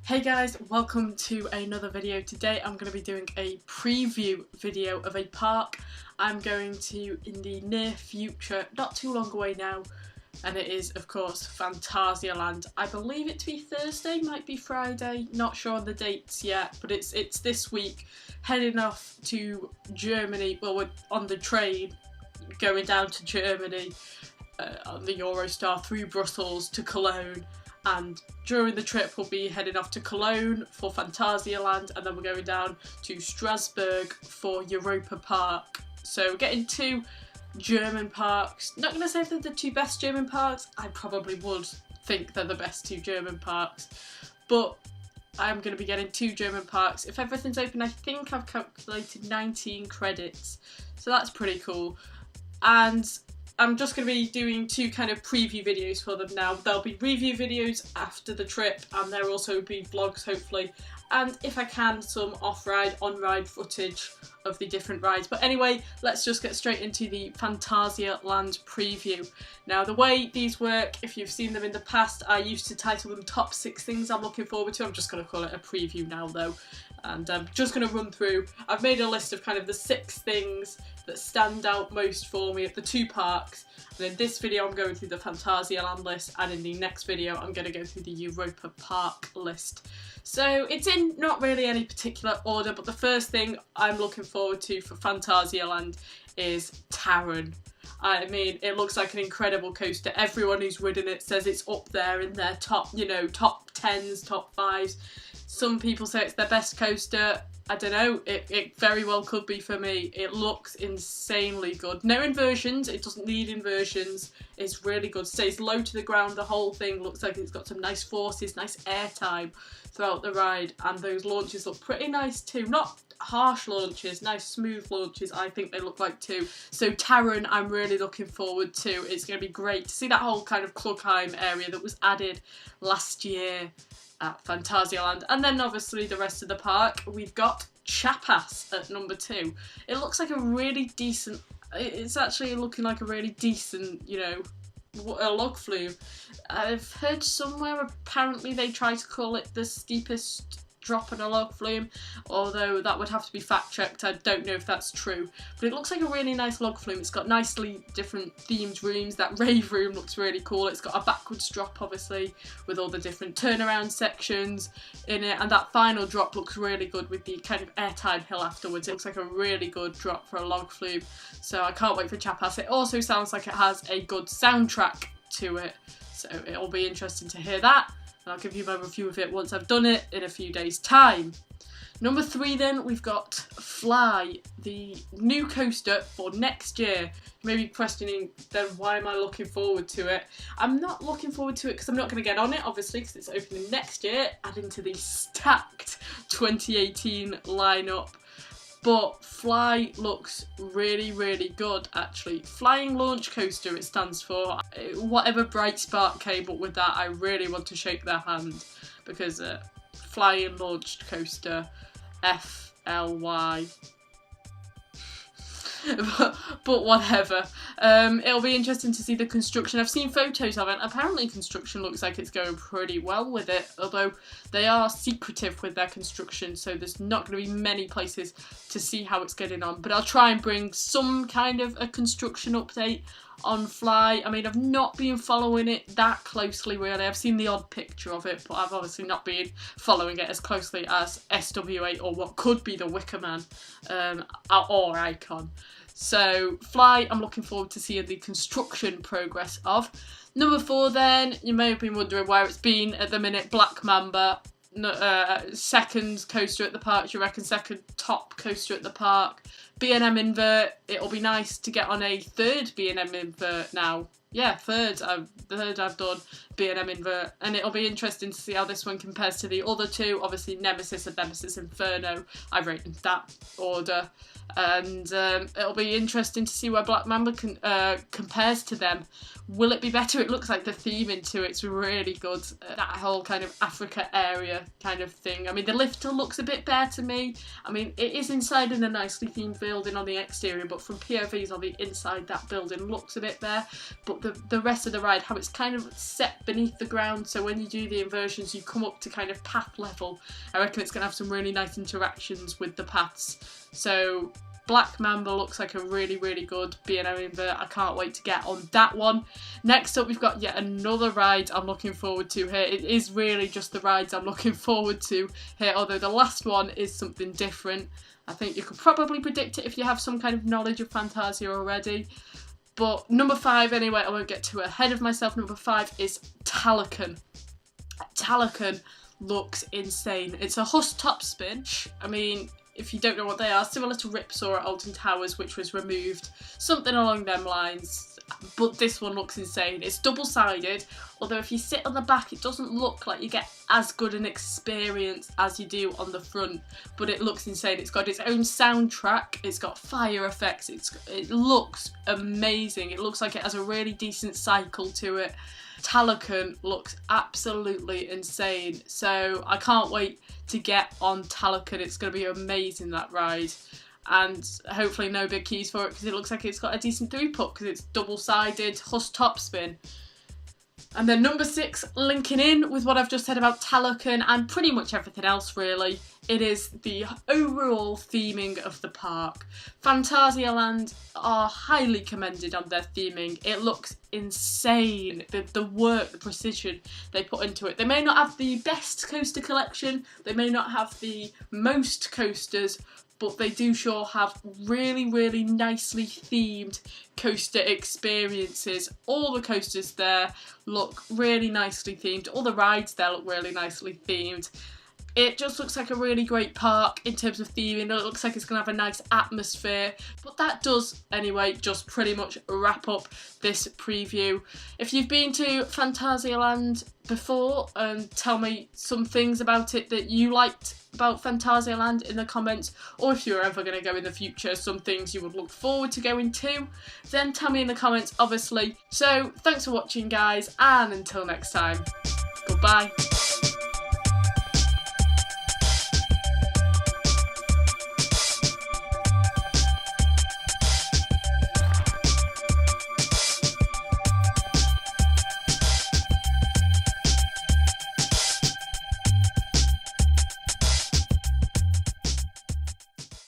Hey guys, welcome to another video. Today I'm going to be doing a preview video of a park I'm going to in the near future, not too long away now, and it is of course Phantasialand. I believe it to be Thursday, might be Friday, not sure on the dates yet, but it's this week, heading off to Germany. Well, we're on the train going down to Germany on the Eurostar through Brussels to Cologne. And during the trip we'll be heading off to Cologne for Phantasialand, and then we're going down to Strasbourg for Europa Park. So we're getting two German parks. Not going to say if they're the two best German parks, I probably would think they're the best two German parks, but I'm going to be getting two German parks. If everything's open, I think I've calculated 19 credits, so that's pretty cool. And I'm just going to be doing two kind of preview videos for them now. There'll be review videos after the trip, and there'll also be vlogs hopefully, and if I can, some off-ride, on-ride footage of the different rides. But anyway, let's just get straight into the Phantasialand preview. Now, the way these work, if you've seen them in the past, I used to title them top 6 things I'm looking forward to. I'm just going to call it a preview now though, and I'm just going to run through. I've made a list of kind of the 6 things that stand out most for me at the two parks, and in this video I'm going through the Phantasialand list, and in the next video I'm going to go through the Europa Park list. So it's in not really any particular order, but the first thing I'm looking forward to for Phantasialand is Taryn. I mean, it looks like an incredible coaster. Everyone who's ridden it says it's up there in their top, top 10s, top 5s. Some people say it's their best coaster. I don't know, it very well could be for me. It looks insanely good. No inversions, it doesn't need inversions. It's really good. Stays low to the ground. The whole thing looks like it's got some nice forces, nice air time throughout the ride, and those launches look pretty nice too. Not harsh launches, nice smooth launches, I think they look like too. So Taryn, I'm really looking forward to. It's going to be great to see that whole kind of Cologne area that was added last year at Phantasialand. And then obviously the rest of the park, we've got Chapped Ass at number 2. It looks like a really decent, it's actually looking like a really decent, a log flume. I've heard somewhere apparently they try to call it the steepest drop in a log flume, although that would have to be fact checked. I don't know if that's true, but it looks like a really nice log flume. It's got nicely different themed rooms. That rave room looks really cool. It's got a backwards drop obviously with all the different turnaround sections in it, and that final drop looks really good with the kind of airtime hill afterwards. It looks like a really good drop for a log flume, so I can't wait for Chapped Ass. It also sounds like it has a good soundtrack to it, so it'll be interesting to hear that. I'll give you my review of it once I've done it in a few days' time. Number 3 then, we've got Fly, the new coaster for next year. You may be questioning then why am I looking forward to it? I'm not looking forward to it because I'm not going to get on it obviously because it's opening next year, adding to the stacked 2018 lineup. But Fly looks really, really good actually. Flying Launch Coaster it stands for. Whatever Bright Spark came up with that, I really want to shake their hand, because Flying Launched Coaster, FLY. But whatever. It'll be interesting to see the construction. I've seen photos of it. Apparently construction looks like it's going pretty well with it, although they are secretive with their construction, so there's not going to be many places to see how it's getting on. But I'll try and bring some kind of a construction update on Fly. I mean, I've not been following it that closely really. I've seen the odd picture of it, but I've obviously not been following it as closely as SW8 or what could be the Wicker Man or Icon. So Fly, I'm looking forward to seeing the construction progress of. Number 4 then, you may have been wondering where it's been at the minute. Black Mamba, second coaster at the park, you reckon? Second top coaster at the park. B&M Invert, it'll be nice to get on a third B&M Invert now. Yeah, third I've done B&M Invert, and it'll be interesting to see how this one compares to the other two. Obviously Nemesis and Nemesis Inferno, I rate in that order, and it'll be interesting to see where Black Mamba compares to them. Will it be better? It looks like the theme into it's really good. That whole kind of Africa area kind of thing. I mean, the lifter looks a bit bare to me. I mean, it is inside in a nicely themed building on the exterior, but from POVs on the inside that building looks a bit there. But the rest of the ride, how it's kind of set beneath the ground, so when you do the inversions you come up to kind of path level. I reckon it's going to have some really nice interactions with the paths. So Black Mamba looks like a really, really good B&O invert. I can't wait to get on that one. Next up, we've got yet another ride I'm looking forward to here. It is really just the rides I'm looking forward to here, although the last one is something different. I think you could probably predict it if you have some kind of knowledge of Fantasia already. But number 5, anyway, I won't get too ahead of myself. Number 5 is Tulleken. Tulleken looks insane. It's a Huss top spin. I mean, if you don't know what they are, similar to Ripsaw at Alton Towers, which was removed. Something along them lines. But this one looks insane. It's double-sided, although if you sit on the back it doesn't look like you get as good an experience as you do on the front, but it looks insane. It's got its own soundtrack, it's got fire effects, it looks amazing. It looks like it has a really decent cycle to it. Tulleken looks absolutely insane, so I can't wait to get on Tulleken. It's going to be amazing, that ride. And hopefully no big keys for it, because it looks like it's got a decent throughput because it's double-sided Huss top spin. And then number 6, linking in with what I've just said about Tulleken and pretty much everything else really, it is the overall theming of the park. Phantasialand are highly commended on their theming. It looks insane, the work, the precision they put into it. They may not have the best coaster collection, they may not have the most coasters, but they do sure have really, really nicely themed coaster experiences. All the coasters there look really nicely themed. All the rides there look really nicely themed. It just looks like a really great park in terms of theming. It looks like it's going to have a nice atmosphere. But that does, anyway, just pretty much wrap up this preview. If you've been to Phantasialand before, tell me some things about it that you liked about Phantasialand in the comments, or if you're ever going to go in the future, some things you would look forward to going to, then tell me in the comments, obviously. So, thanks for watching, guys, and until next time, goodbye.